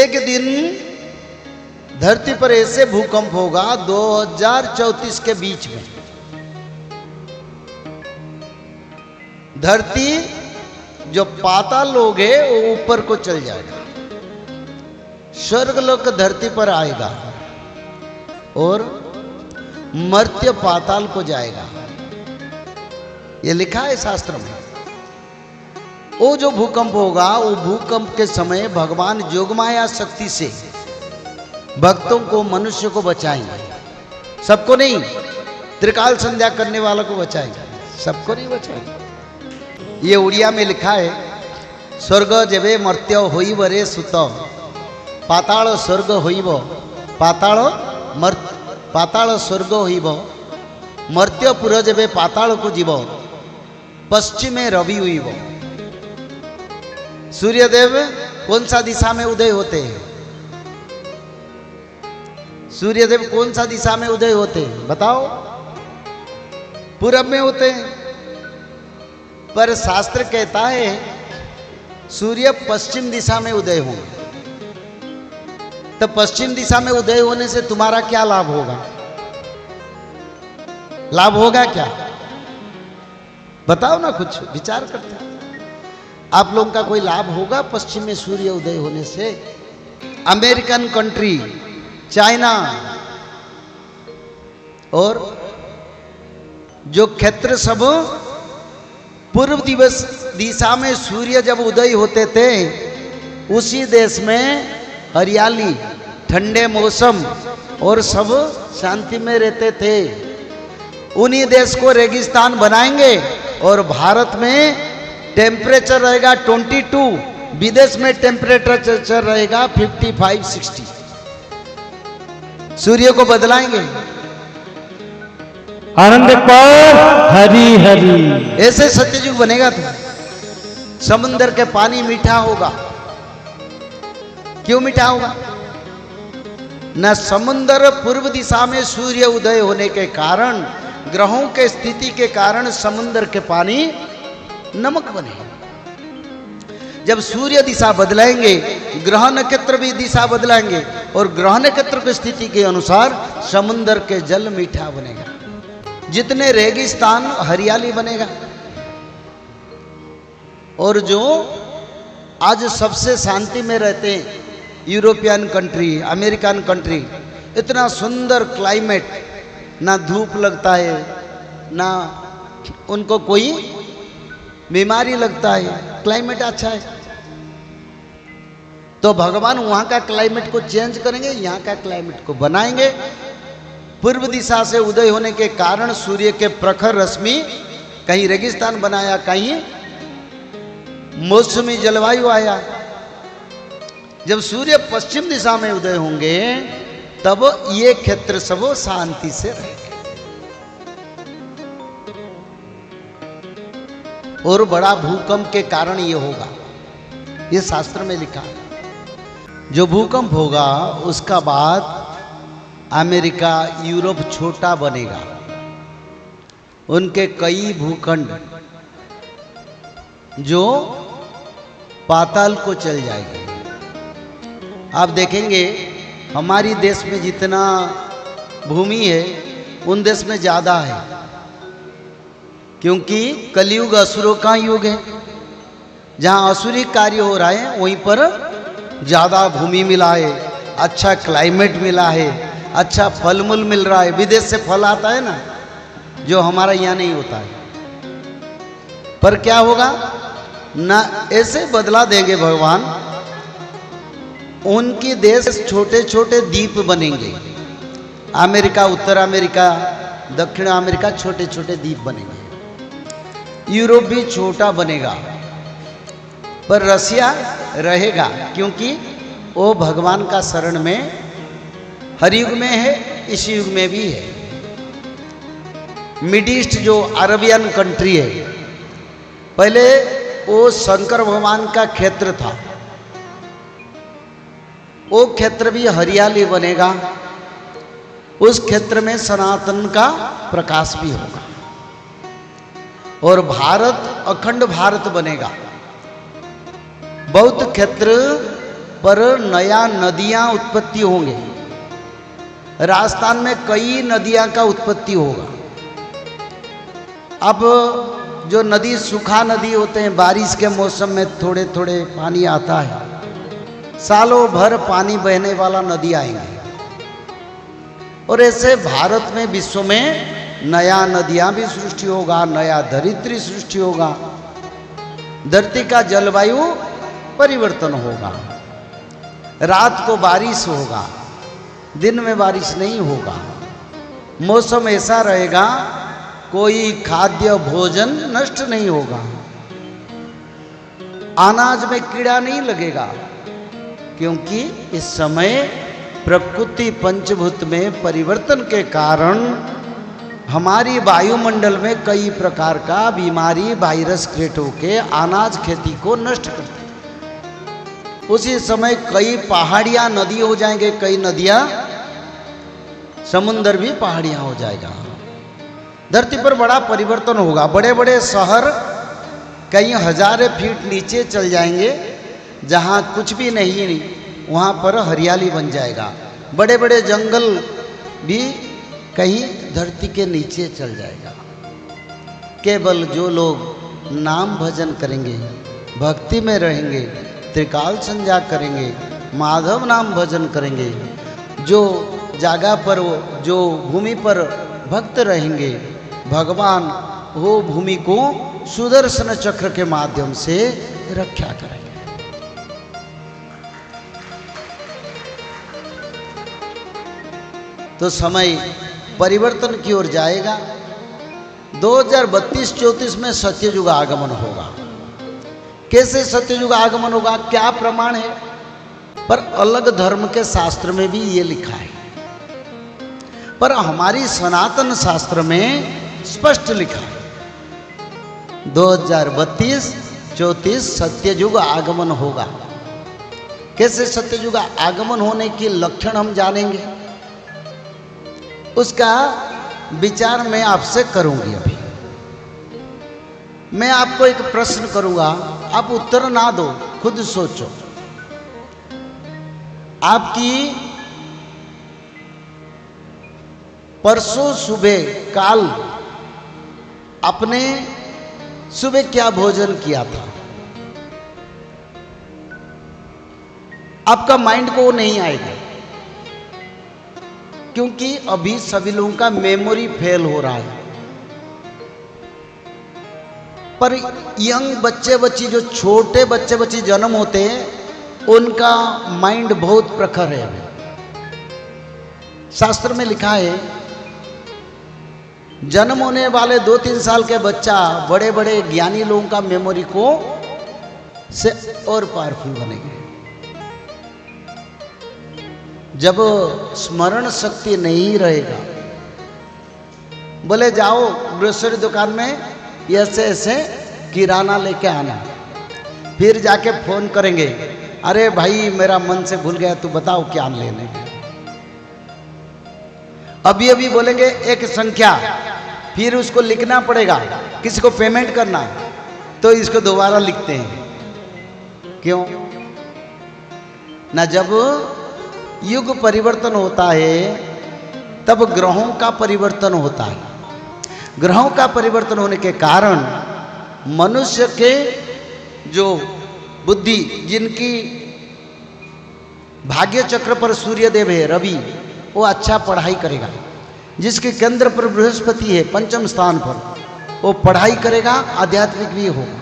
एक दिन धरती पर ऐसे भूकंप होगा 2034 के बीच में। धरती जो पाताल लोग है वो ऊपर को चल जाएगा, स्वर्ग लोक धरती पर आएगा और मर्त्य पाताल को जाएगा। ये लिखा है शास्त्र में। वो जो भूकंप होगा, वो भूकंप के समय भगवान जोगमाया शक्ति से भक्तों को, मनुष्य को बचाएंगे। सबको नहीं, त्रिकाल संध्या करने वालों को बचाएंगे, सबको नहीं बचाएंगे। ये उड़िया में लिखा है, स्वर्ग जेबे मर्त्य होइब रे सुत, पाताल स्वर्ग होइब, पाताल स्वर्ग होइब, मर्त्य पुर जेबे पाताल को जीव, पश्चिमे रवि हुईब। सूर्यदेव कौन सा दिशा में उदय होते हैं? सूर्यदेव कौन सा दिशा में उदय होते हैं बताओ? पूरब में होते हैं। पर शास्त्र कहता है सूर्य पश्चिम दिशा में उदय होंगे। तो पश्चिम दिशा में उदय होने से तुम्हारा क्या लाभ होगा? लाभ होगा क्या? बताओ ना, कुछ विचार करते हैं। आप लोगों का कोई लाभ होगा पश्चिम में सूर्य उदय होने से? अमेरिकन कंट्री, चाइना और जो क्षेत्र सब पूर्व दिशा में सूर्य जब उदय होते थे, उसी देश में हरियाली, ठंडे मौसम और सब शांति में रहते थे। उन्हीं देश को रेगिस्तान बनाएंगे और भारत में टेम्परेचर रहेगा 22, विदेश में टेम्परेचर रहेगा 55-60। सूर्य को बदलाएंगे। आनंद पर हरी हरी। ऐसे सत्ययुग बनेगा तो समुद्र के पानी मीठा होगा। क्यों मीठा होगा? न समुद्र पूर्व दिशा में सूर्य उदय होने के कारण, ग्रहों के स्थिति के कारण समुद्र के पानी नमक बने। जब सूर्य दिशा बदलाएंगे, ग्रह नक्षत्र भी दिशा बदलाएंगे और ग्रह नक्षत्र की स्थिति के अनुसार समुद्र के जल मीठा बनेगा। जितने रेगिस्तान हरियाली बनेगा। और जो आज सबसे शांति में रहते हैं, यूरोपियन कंट्री, अमेरिकन कंट्री, इतना सुंदर क्लाइमेट, ना धूप लगता है, ना उनको कोई बीमारी लगता है, क्लाइमेट अच्छा है। तो भगवान वहां का क्लाइमेट को चेंज करेंगे, यहाँ का क्लाइमेट को बनाएंगे। पूर्व दिशा से उदय होने के कारण सूर्य के प्रखर रश्मि कहीं रेगिस्तान बनाया, कहीं मौसमी जलवायु आया। जब सूर्य पश्चिम दिशा में उदय होंगे तब ये क्षेत्र सब शांति से रहेंगे। और बड़ा भूकंप के कारण ये होगा, ये शास्त्र में लिखा है। जो भूकंप होगा उसका बाद अमेरिका, यूरोप छोटा बनेगा। उनके कई भूखंड जो पाताल को चल जाएंगे। आप देखेंगे हमारी देश में जितना भूमि है उन देश में ज़्यादा है, क्योंकि कलयुग असुरों का युग है। जहाँ असुरी कार्य हो रहा है वहीं पर ज़्यादा भूमि मिला है, अच्छा क्लाइमेट मिला है, अच्छा फल मूल मिल रहा है। विदेश से फल आता है ना, जो हमारा यहाँ नहीं होता है। पर क्या होगा ना, ऐसे बदला देंगे भगवान, उनकी देश छोटे छोटे द्वीप बनेंगे। अमेरिका, उत्तर अमेरिका, दक्षिण अमेरिका छोटे छोटे द्वीप बनेंगे। यूरोप भी छोटा बनेगा, पर रसिया रहेगा, क्योंकि वो भगवान का शरण में हर युग में है, इस युग में भी है। मिड ईस्ट जो अरबियन कंट्री है, पहले वो शंकर भगवान का क्षेत्र था। वो क्षेत्र भी हरियाली बनेगा, उस क्षेत्र में सनातन का प्रकाश भी होगा और भारत अखंड भारत बनेगा। बौद्ध क्षेत्र पर नया नदियां उत्पत्ति होंगे। राजस्थान में कई नदियां का उत्पत्ति होगा। अब जो नदी सूखा नदी होते हैं, बारिश के मौसम में थोड़े थोड़े पानी आता है, सालों भर पानी बहने वाला नदी आएंगे। और ऐसे भारत में, विश्व में नया नदियां भी सृष्टि होगा, नया धरित्री सृष्टि होगा। धरती का जलवायु परिवर्तन होगा। रात को बारिश होगा, दिन में बारिश नहीं होगा। मौसम ऐसा रहेगा, कोई खाद्य भोजन नष्ट नहीं होगा, अनाज में कीड़ा नहीं लगेगा, क्योंकि इस समय प्रकृति पंचभूत में परिवर्तन के कारण हमारी वायुमंडल में कई प्रकार का बीमारी, वायरस क्रिएट होके अनाज खेती को नष्ट करते हैं। उसी समय कई पहाड़ियां नदी हो जाएंगे, कई नदियां समुद्र भी पहाड़ियां हो जाएगा। धरती पर बड़ा परिवर्तन होगा। बड़े बड़े शहर कई हजारों फीट नीचे चल जाएंगे, जहां कुछ भी नहीं, वहां पर हरियाली बन जाएगा। बड़े बड़े जंगल भी कहीं धरती के नीचे चल जाएगा। केवल जो लोग नाम भजन करेंगे, भक्ति में रहेंगे, त्रिकाल संध्या करेंगे, माधव नाम भजन करेंगे, जो जगह पर, जो भूमि पर भक्त रहेंगे, भगवान वो भूमि को सुदर्शन चक्र के माध्यम से रक्षा करेंगे। तो समय परिवर्तन की ओर जाएगा। 2032-34 में सत्ययुग आगमन होगा। कैसे सत्ययुग आगमन होगा, क्या प्रमाण है? पर अलग धर्म के शास्त्र में भी ये लिखा है, पर हमारी सनातन शास्त्र में स्पष्ट लिखा है 2032-34 सत्ययुग आगमन होगा। कैसे सत्ययुग आगमन होने के लक्षण हम जानेंगे, उसका विचार मैं आपसे करूंगी। अभी मैं आपको एक प्रश्न करूंगा, आप उत्तर ना दो, खुद सोचो। आपकी परसों सुबह काल आपने सुबह क्या भोजन किया था? आपका माइंड को नहीं आएगा, क्योंकि अभी सभी लोगों का मेमोरी फेल हो रहा है। पर यंग बच्चे बच्ची, जो छोटे बच्चे बच्ची जन्म होते हैं, उनका माइंड बहुत प्रखर है। शास्त्र में लिखा है, जन्म होने वाले 2-3 साल के बच्चा बड़े बड़े ज्ञानी लोगों का मेमोरी को से और पावरफुल बनेंगे। जब स्मरण शक्ति नहीं रहेगा, बोले जाओ ग्रोसरी दुकान में ऐसे ऐसे किराना लेके आना, फिर जाके फोन करेंगे, अरे भाई मेरा मन से भूल गया, तू बताओ क्या लेने। अभी अभी बोलेंगे एक संख्या, फिर उसको लिखना पड़ेगा, किसी को पेमेंट करना, तो इसको दोबारा लिखते हैं। क्यों ना? जब युग परिवर्तन होता है तब ग्रहों का परिवर्तन होता है। ग्रहों का परिवर्तन होने के कारण मनुष्य के जो बुद्धि, जिनकी भाग्य चक्र पर सूर्यदेव है रवि, वो अच्छा पढ़ाई करेगा। जिसके केंद्र पर बृहस्पति है पंचम स्थान पर, वो पढ़ाई करेगा, आध्यात्मिक भी होगा।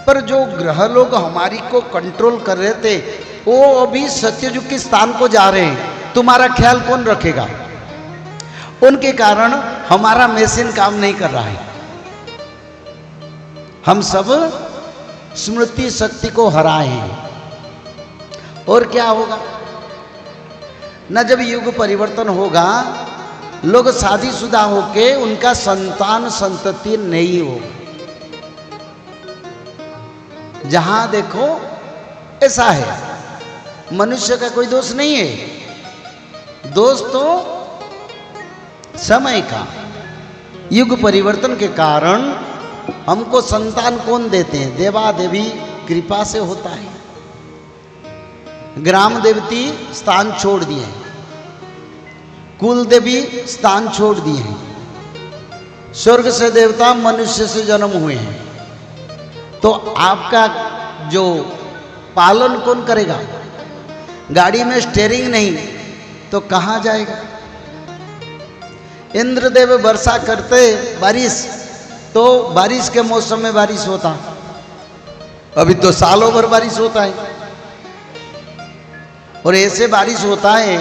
पर जो ग्रह लोग हमारी को कंट्रोल कर रहे थे, वो अभी सत्ययुग के स्थान को जा रहे हैं। तुम्हारा ख्याल कौन रखेगा? उनके कारण हमारा मशीन काम नहीं कर रहा है। हम सब स्मृति शक्ति को हराए हैं। और क्या होगा न? जब युग परिवर्तन होगा, लोग शादीशुदा होके उनका संतान संतति नहीं होगा। जहां देखो ऐसा है। मनुष्य का कोई दोष नहीं है, दोष तो समय का। युग परिवर्तन के कारण हमको संतान कौन देते हैं? देवा देवी कृपा से होता है। ग्राम देवती स्थान छोड़ दिए, कुल देवी स्थान छोड़ दिए हैं, स्वर्ग से देवता मनुष्य से जन्म हुए हैं, तो आपका जो पालन कौन करेगा? गाड़ी में स्टीयरिंग नहीं तो कहाँ जाएगा? इंद्रदेव वर्षा करते बारिश, तो बारिश के मौसम में बारिश होता, अभी तो सालों भर बारिश होता है। और ऐसे बारिश होता है,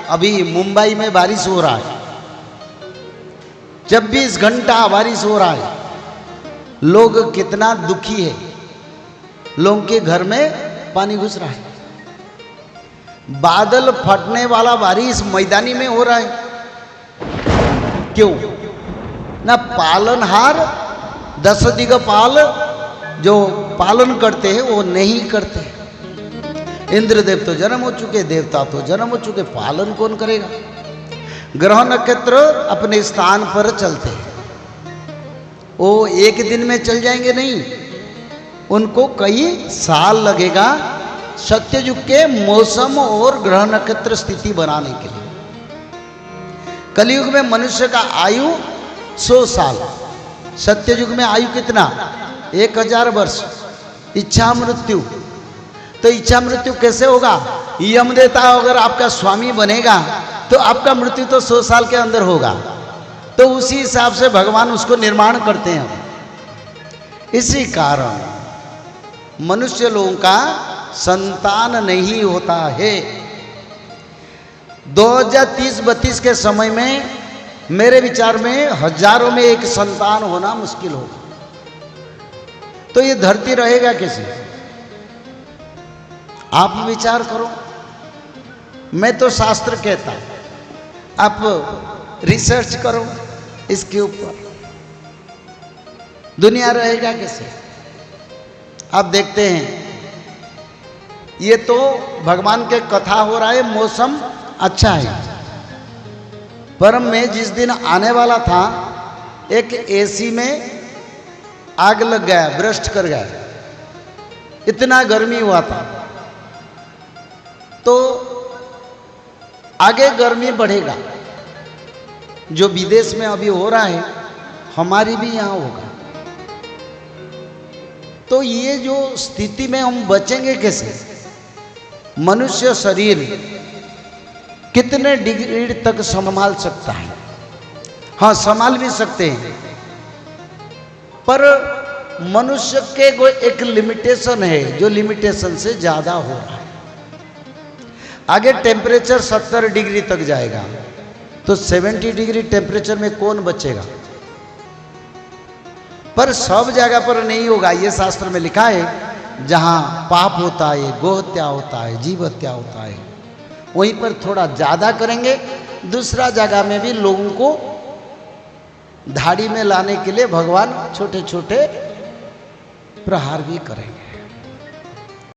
अभी मुंबई में बारिश हो रहा है, 24 घंटा बारिश हो रहा है। लोग कितना दुखी है, लोगों के घर में पानी घुस रहा है। बादल फटने वाला बारिश मैदानी में हो रहा है, क्यों? ना पालनहार 10 दिगपाल जो पालन करते हैं वो नहीं करते। इंद्रदेव तो जन्म हो चुके, देवता तो जन्म हो चुके, पालन कौन करेगा? ग्रह नक्षत्र अपने स्थान पर चलते हैं, वो एक दिन में चल जाएंगे नहीं, उनको कई साल लगेगा सत्ययुग के मौसम और ग्रह नक्षत्र स्थिति बनाने के लिए। कलयुग में मनुष्य का आयु 100 साल, सत्ययुग में आयु कितना? 1000 वर्ष। इच्छा मृत्यु, तो इच्छा मृत्यु कैसे होगा? यमदेवता अगर आपका स्वामी बनेगा तो आपका मृत्यु तो 100 साल के अंदर होगा, तो उसी हिसाब से भगवान उसको निर्माण करते हैं। इसी कारण मनुष्य लोगों का संतान नहीं होता है। 2030-32 के समय में मेरे विचार में हजारों में एक संतान होना मुश्किल होगा। तो ये धरती रहेगा कैसे? आप विचार करो। मैं तो शास्त्र कहता, आप रिसर्च करो इसके ऊपर, दुनिया रहेगा कैसे? आप देखते हैं, ये तो भगवान के कथा हो रहा है, मौसम अच्छा है, पर मैं जिस दिन आने वाला था एक एसी में आग लग गया, ब्रस्ट कर गया, इतना गर्मी हुआ था। तो आगे गर्मी बढ़ेगा, जो विदेश में अभी हो रहा है हमारी भी यहाँ होगा। तो ये जो स्थिति में हम बचेंगे कैसे? मनुष्य शरीर कितने डिग्री तक संभाल सकता है? हाँ, संभाल भी सकते हैं, पर मनुष्य के कोई एक लिमिटेशन है, जो लिमिटेशन से ज्यादा हो रहा है। आगे टेम्परेचर 70 डिग्री तक जाएगा, तो 70 डिग्री टेम्परेचर में कौन बचेगा? पर सब जगह पर नहीं होगा, ये शास्त्र में लिखा है। जहां पाप होता है, गोहत्या होता है, जीव हत्या होता है, वहीं पर थोड़ा ज्यादा करेंगे। दूसरा जगह में भी लोगों को धाड़ी में लाने के लिए भगवान छोटे छोटे प्रहार भी करेंगे।